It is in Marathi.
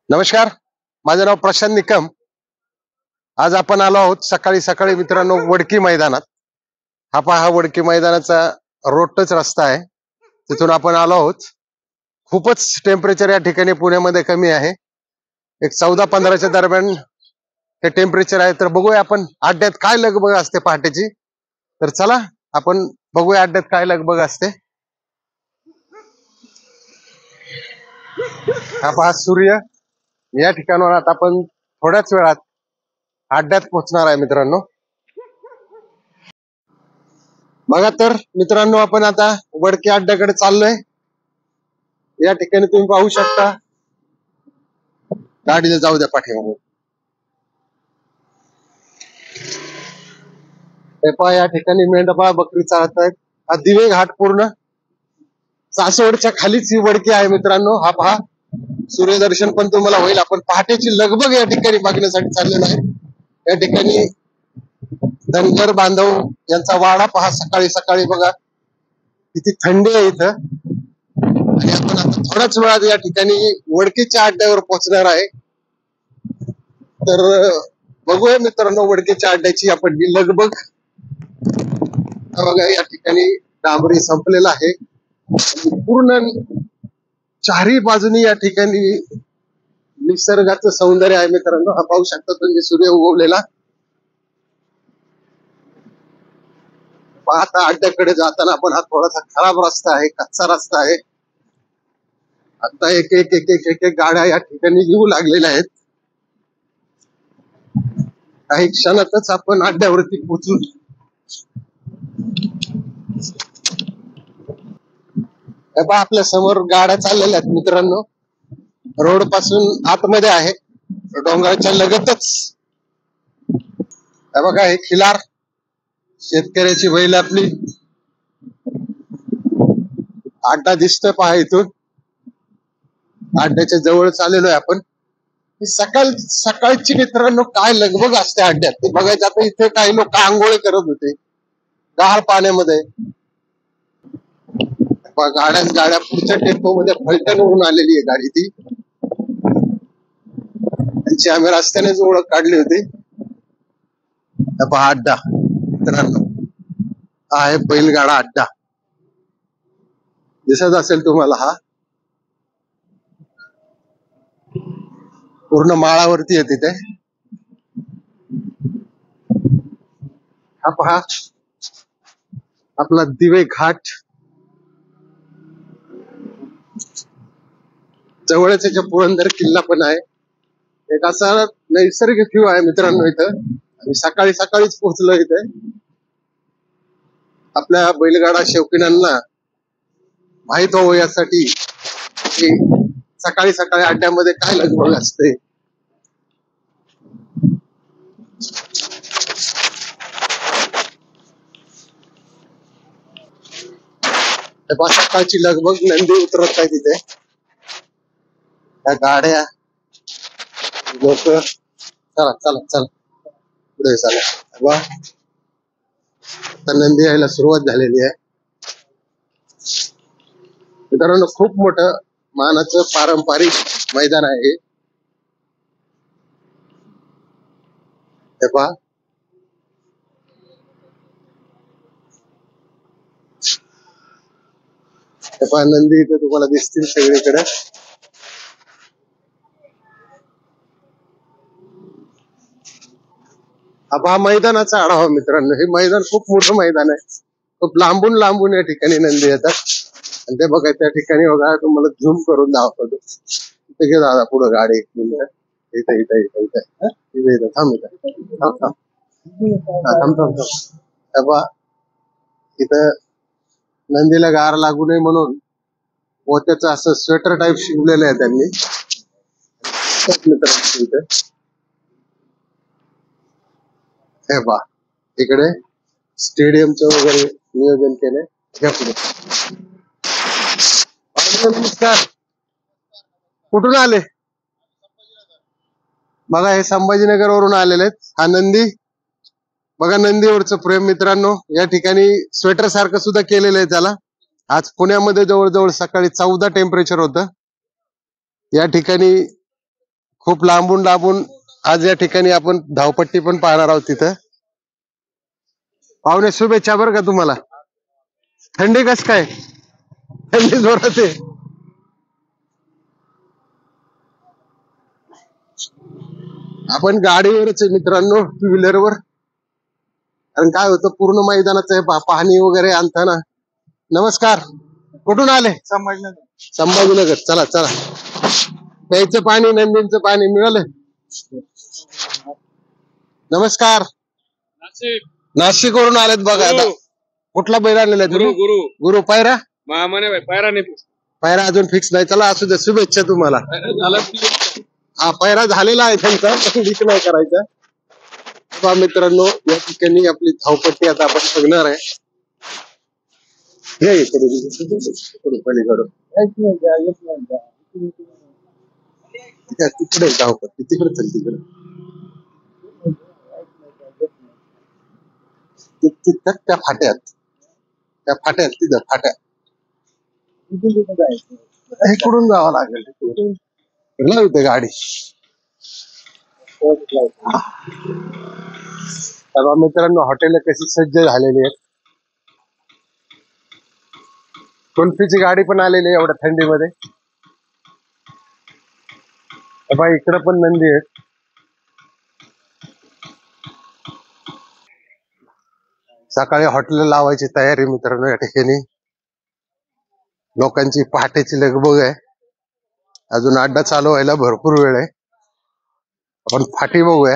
नमस्कार, माझं नाव प्रशांत निकम. आज आपण आलो आहोत सकाळी सकाळी मित्रांनो वडकी मैदानात. हा पहा, हा वडकी मैदानाचा रोड टच रस्ता आहे, तिथून आपण आलो आहोत. खूपच टेम्परेचर या ठिकाणी पुण्यामध्ये कमी आहे. एक 14-15च्या दरम्यान हे टेम्परेचर आहे. तर बघूया आपण अड्ड्यात काय लगबग असते पहाटेची. तर चला आपण बघूया अड्ड्यात काय लगबग असते. हा पहा सूर्य. या ठिकाणावर आता आपण थोड्याच वेळात अड्ड्यात पोहोचणार आहे मित्रांनो. बघा तर मित्रांनो, आपण आता वडकी अड्ड्याकडे चाललोय. या ठिकाणी तुम्ही पाहू शकता, गाडीला जाऊ द्या पाठीमागून. हे पहा, या ठिकाणी मेंढपाळ बकरी चालत आहेत. हा दिवे घाट पूर्ण सासवडच्या खालीच ही वडकी आहे मित्रांनो. हा पहा, सूर्यदर्शन पण तुम्हाला होईल. आपण पहाटेची लगबग या ठिकाणी बघण्यासाठी चाललेलो आहे. या ठिकाणी धनगर बांधव यांचा वाडा पहा. सकाळी सकाळी बघा किती थंडी आहे इथं. आणि आपण आता थोड्याच वेळात या ठिकाणी वडकीच्या अड्ड्यावर पोहोचणार आहे. तर बघूया मित्रांनो वडकीच्या अड्ड्याची आपण ही लगबग. बघा, या ठिकाणी डांबरी संपलेला आहे. पूर्ण चारही बाजूनी या ठिकाणी निसर्गाचं सौंदर्य आहे मित्रांनो. हा पाहू शकता तुम्ही सूर्य उगवलेला. आता अड्ड्याकडे जाताना आपण हा थोडासा खराब रस्ता आहे, कच्चा रस्ता आहे. आता एक एक एक एक एक एक गाड्या या ठिकाणी येऊ लागलेल्या आहेत. काही क्षणातच आपण अड्ड्यावरती पोहोचू. आपल्या समोर गाड्या चाललेल्या आहेत मित्रांनो. रोड पासून आतमध्ये आहे, डोंगराच्या लगतच. बघा, हे खिलार शेतकऱ्याची बैल आपली. अड्डा दिसतोय पहा इथून. अड्ड्याच्या जवळ चाललेलो आहे आपण. सकाळची मित्रांनो काय लगबग असते अड्ड्यात ते बघायचं. आता इथे काही लोक आंघोळ करत होते गार पाण्यामध्ये. गाड्या पुढच्या टेम्पो मध्ये फलटण होऊन आलेली आहे गाडी ती. त्यांची आम्ही रस्त्यानेच ओळख काढली होती. पहा अड्डा मित्रांनो, हा आहे बैलगाडा अड्डा. दिसत असेल तुम्हाला. हा पूर्ण माळावरती आहे तिथे. हा पहा आपला दिवे घाट. जवळच याच्या पुरंदर किल्ला पण आहे. एक असा नैसर्गिक व्ह्यू आहे मित्रांनो इथं. आणि सकाळी सकाळीच पोहोचलो इथे. आपल्या बैलगाडा शौकीनांना माहित व्हावं यासाठी की सकाळी सकाळी अड्ड्यामध्ये काय लगबग असते. सकाळची लगबग. नंदी उतरत आहे तिथे. त्या गाड्या लोक. चला चला चला पुढे चला. आता नंदी यायला सुरुवात झालेली आहे मित्रांनो. खूप मोठं मानाचं पारंपरिक मैदान आहे हे. पहा, नंदी इथे तुम्हाला दिसतील सगळीकडे. हा मैदानाचा आढावा मित्रांनो. हे मैदान खूप मोठं मैदान आहे. खूप लांबून लांबून या ठिकाणी नंदी येतात. आणि ते बघा त्या ठिकाणी बघा, तुम्हाला झूम करून दाखवतो. इथे घे दादा पुढे गाडी. एक मिनिट. इथे इथे इथे इथे इथे इथे थांब. इथे थांब थांब थांब थांब थांब. इथं नंदीला गार लागू नये म्हणून पोत्याचं असं स्वेटर टाईप शिवलेलं आहे त्यांनी इथे. हे पहा, इकडे स्टेडियमचं वगैरे नियोजन केलंय. घ्या पुढे. नमस्कार, कुठून आले? बघा, हे संभाजीनगर वरून आलेले आहेत. हा नंदी बघा, नंदीवरचं प्रेम मित्रांनो. या ठिकाणी स्वेटर सारखं सुद्धा केलेलं आहे त्याला. आज पुण्यामध्ये जवळजवळ सकाळी 14 टेम्परेचर होतं. या ठिकाणी खूप लांबून लांबून आज या ठिकाणी आपण धावपट्टी पण पाहणार आहोत तिथं. पाहुणे शुभेच्छा बरं का तुम्हाला. थंडी कस काय? थंडी जोरात आहे. आपण गाडीवरच आहे मित्रांनो, टू व्हीलरवर. कारण काय होतं पूर्ण मैदानाचं पाहणी वगैरे आणताना. नमस्कार, कुठून आले? संभाजीनगर. चला चला, प्यायचं पाणी नंदींचं पाणी मिळालं. नमस्कार, नाशिक वरून आलेत बघा आता. कुठला बैल आणलेला आहे तुम्ही? गुरु. गुरु. पायरा पायरा नाही, पायरा अजून फिक्स नाही. चला असू द्या, शुभेच्छा तुम्हाला. हा पायरा झालेला आहे त्यांचा, फिक्स नाही करायचा. पहा मित्रांनो, या ठिकाणी आपली धावपट्टी आता आपण बघणार आहे. हे पलीकडून तिकडे धावपट्टी, तिकडे चल, तिकडे त्या फाट्यात, त्या फाट्यात तिथं फाट्या इकडून जावं लागेल. लावते गाडी. तेव्हा मित्रांनो, हॉटेल कशी सज्ज झालेली आहेत. कुल्फीची गाडी पण आलेली आहे एवढ्या थंडीमध्ये. इकडे पण नंदी आहेत. सकाळी हॉटेल लावायची तयारी मित्रांनो या ठिकाणी. लोकांची पहाटेची लगबग आहे. अजून अड्डा चालू व्हायला भरपूर वेळ आहे. आपण फाटी बघूया.